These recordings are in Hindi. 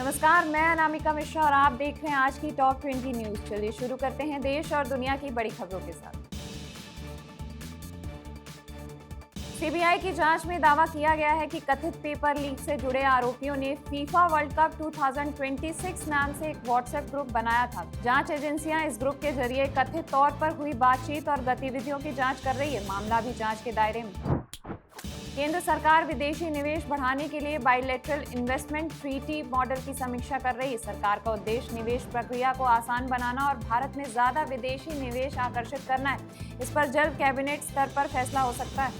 नमस्कार, मैं अनामिका मिश्रा और आप देख रहे हैं आज की टॉप 20 न्यूज। चलिए शुरू करते हैं देश और दुनिया की बड़ी खबरों के साथ। सीबीआई की जांच में दावा किया गया है कि कथित पेपर लीक से जुड़े आरोपियों ने फीफा वर्ल्ड कप 2026 नाम से एक व्हाट्सएप ग्रुप बनाया था। जांच एजेंसियां इस ग्रुप के जरिए कथित तौर पर हुई बातचीत और गतिविधियों की जांच कर रही है। मामला भी जांच के दायरे में। केंद्र सरकार विदेशी निवेश बढ़ाने के लिए बायलैटरल इन्वेस्टमेंट ट्रीटी मॉडल की समीक्षा कर रही है। सरकार का उद्देश्य निवेश प्रक्रिया को आसान बनाना और भारत में ज्यादा विदेशी निवेश आकर्षित करना है। इस पर जल्द कैबिनेट स्तर पर फैसला हो सकता है।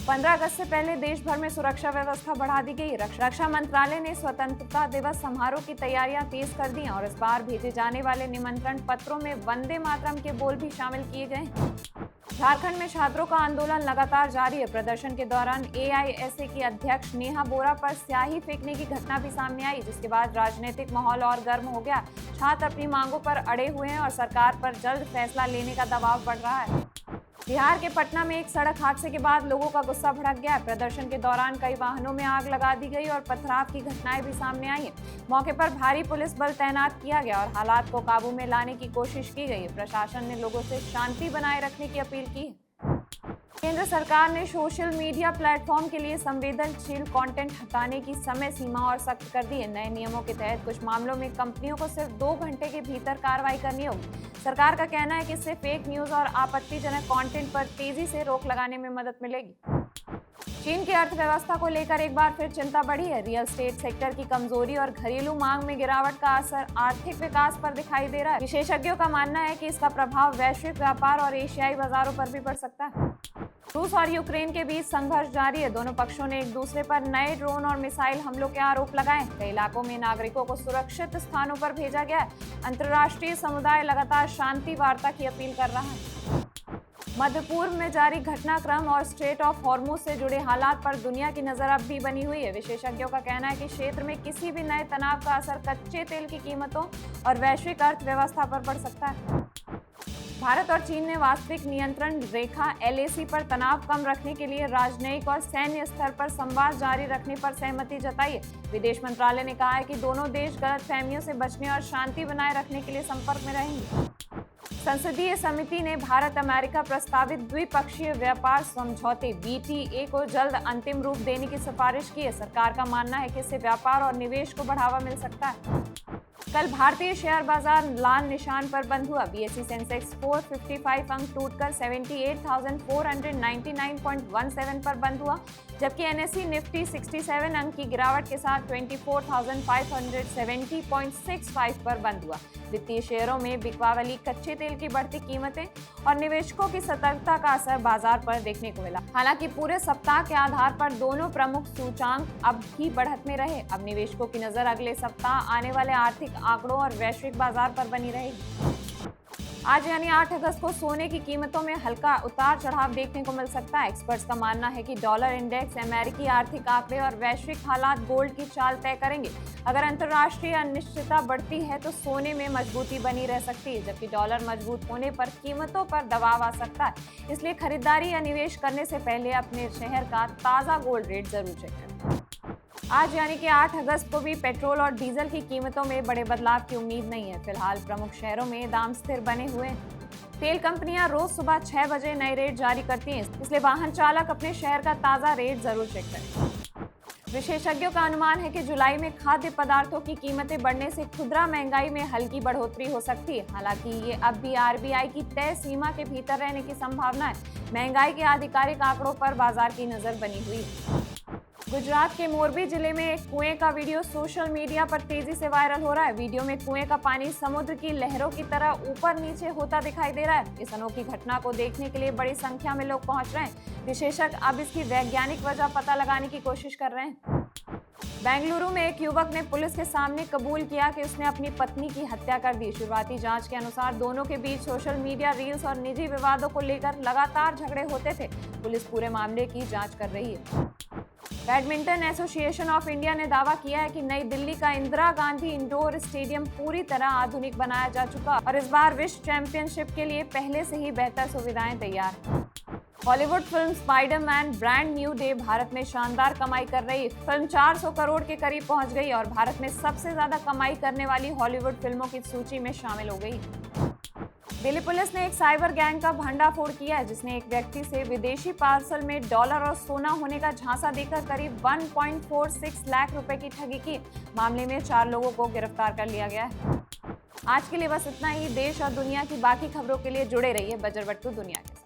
15 अगस्त से पहले देश भर में सुरक्षा व्यवस्था बढ़ा दी गई। रक्षा मंत्रालय ने स्वतंत्रता दिवस समारोह की तैयारियां तेज कर दी और इस बार भेजे जाने वाले निमंत्रण पत्रों में वंदे मातरम के बोल भी शामिल किए गए। झारखंड में छात्रों का आंदोलन लगातार जारी है। प्रदर्शन के दौरान एआईएसए की अध्यक्ष नेहा बोरा पर स्याही फेंकने की घटना भी सामने आई, जिसके बाद राजनीतिक माहौल और गर्म हो गया। छात्र अपनी मांगों पर अड़े हुए हैं और सरकार पर जल्द फैसला लेने का दबाव बढ़ रहा है। बिहार के पटना में एक सड़क हादसे के बाद लोगों का गुस्सा भड़क गया है। प्रदर्शन के दौरान कई वाहनों में आग लगा दी गई और पथराव की घटनाएं भी सामने आई हैं। मौके पर भारी पुलिस बल तैनात किया गया और हालात को काबू में लाने की कोशिश की गई। प्रशासन ने लोगों से शांति बनाए रखने की अपील की है। केंद्र सरकार ने सोशल मीडिया प्लेटफॉर्म के लिए संवेदनशील कंटेंट हटाने की समय सीमा और सख्त कर दी है। नए नियमों के तहत कुछ मामलों में कंपनियों को सिर्फ 2 घंटे के भीतर कार्रवाई करनी होगी। सरकार का कहना है कि इससे फेक न्यूज और आपत्तिजनक कंटेंट पर तेजी से रोक लगाने में मदद मिलेगी। चीन की अर्थव्यवस्था को लेकर एक बार फिर चिंता बढ़ी है। रियल एस्टेट सेक्टर की कमजोरी और घरेलू मांग में गिरावट का असर आर्थिक विकास पर दिखाई दे रहा है। विशेषज्ञों का मानना है कि इसका प्रभाव वैश्विक व्यापार और एशियाई बाजारों पर भी पड़ सकता है। रूस और यूक्रेन के बीच संघर्ष जारी है। दोनों पक्षों ने एक दूसरे पर नए ड्रोन और मिसाइल हमलों के आरोप लगाए। कई इलाकों में नागरिकों को सुरक्षित स्थानों पर भेजा गया है। अंतर्राष्ट्रीय समुदाय लगातार शांति वार्ता की अपील कर रहा है। मध्य पूर्व में जारी घटनाक्रम और स्ट्रेट ऑफ हॉर्मुज से जुड़े हालात पर दुनिया की नजर अब भी बनी हुई है। विशेषज्ञों का कहना है कि क्षेत्र में किसी भी नए तनाव का असर कच्चे तेल की कीमतों और वैश्विक अर्थव्यवस्था पर पड़ सकता है। भारत और चीन ने वास्तविक नियंत्रण रेखा एलएसी पर तनाव कम रखने के लिए राजनयिक और सैन्य स्तर पर संवाद जारी रखने पर सहमति जताई है। विदेश मंत्रालय ने कहा है कि दोनों देश गलतफहमियों से बचने और शांति बनाए रखने के लिए संपर्क में रहेंगे। संसदीय समिति ने भारत अमेरिका प्रस्तावित द्विपक्षीय व्यापार समझौते बीटीए को जल्द अंतिम रूप देने की सिफारिश की है। सरकार का मानना है कि इससे व्यापार और निवेश को बढ़ावा मिल सकता है। कल भारतीय शेयर बाजार लाल निशान पर बंद हुआ। बीएसई सेंसेक्स 455 अंक टूटकर 78,499.17 पर बंद हुआ, जबकि एनएसई निफ्टी 67 अंक की गिरावट के साथ 24,570.65 पर बंद हुआ। वित्तीय शेयरों में बिकवा वाली कच्चे तेल की बढ़ती कीमतें और निवेशकों की सतर्कता का असर बाजार पर देखने को मिला। हालांकि पूरे सप्ताह के आधार पर दोनों प्रमुख सूचांक अब भी बढ़त में रहे। अब निवेशकों की नजर अगले सप्ताह आने वाले आर्थिक आंकड़ों और वैश्विक बाजार पर बनी रहेगी। आज यानी 8 अगस्त को सोने की कीमतों में हल्का उतार चढ़ाव देखने को मिल सकता है। एक्सपर्ट्स का मानना है कि डॉलर इंडेक्स, अमेरिकी आर्थिक आंकड़े और वैश्विक हालात गोल्ड की चाल तय करेंगे। अगर अंतर्राष्ट्रीय अनिश्चितता बढ़ती है तो सोने में मजबूती बनी रह सकती है, जबकि डॉलर मजबूत होने पर कीमतों पर दबाव आ सकता है। इसलिए खरीदारी या निवेश करने से पहले अपने शहर का ताज़ा गोल्ड रेट जरूर चेक करें। आज यानी कि 8 अगस्त को भी पेट्रोल और डीजल की कीमतों में बड़े बदलाव की उम्मीद नहीं है। फिलहाल प्रमुख शहरों में दाम स्थिर बने हुए हैं। तेल कंपनियां रोज सुबह 6 बजे नए रेट जारी करती हैं, इसलिए वाहन चालक अपने शहर का ताज़ा रेट जरूर चेक करें। विशेषज्ञों का अनुमान है कि जुलाई में खाद्य पदार्थों की कीमतें बढ़ने से खुदरा महंगाई में हल्की बढ़ोतरी हो सकती है। हालांकि ये अब भी आरबीआई की तय सीमा के भीतर रहने की संभावना है। महंगाई के आधिकारिक आंकड़ों पर बाजार की नजर बनी हुई है। गुजरात के मोरबी जिले में एक कुएं का वीडियो सोशल मीडिया पर तेजी से वायरल हो रहा है। वीडियो में कुएं का पानी समुद्र की लहरों की तरह ऊपर नीचे होता दिखाई दे रहा है। इस अनोखी घटना को देखने के लिए बड़ी संख्या में लोग पहुंच रहे हैं। विशेषज्ञ अब इसकी वैज्ञानिक वजह पता लगाने की कोशिश कर रहे हैं। बेंगलुरु में एक युवक ने पुलिस के सामने कबूल किया कि उसने अपनी पत्नी की हत्या कर दी। शुरुआती जांच के अनुसार दोनों के बीच सोशल मीडिया रील्स और निजी विवादों को लेकर लगातार झगड़े होते थे। पुलिस पूरे मामले की जांच कर रही है। बैडमिंटन एसोसिएशन ऑफ इंडिया ने दावा किया है कि नई दिल्ली का इंदिरा गांधी इंडोर स्टेडियम पूरी तरह आधुनिक बनाया जा चुका और इस बार विश्व चैंपियनशिप के लिए पहले से ही बेहतर सुविधाएं तैयार हैं। Hollywood film Spiderman brand new day Bharat में शानदार कमाई कर रही। फिल्म 400 करोड़ के करीब पहुंच गई और भारत में सबसे ज्यादा कमाई करने वाली हॉलीवुड फिल्मों की सूची में शामिल हो गई। दिल्ली पुलिस ने एक साइबर गैंग का भंडाफोड़ किया है, जिसने एक व्यक्ति से विदेशी पार्सल में डॉलर और सोना होने का झांसा देकर करीब 1.46 लाख रुपए की ठगी की। मामले में 4 लोगों को गिरफ्तार कर लिया गया है। आज के लिए बस इतना ही। देश और दुनिया की बाकी खबरों के लिए जुड़े रहिए बजरबट्टू दुनिया के साथ।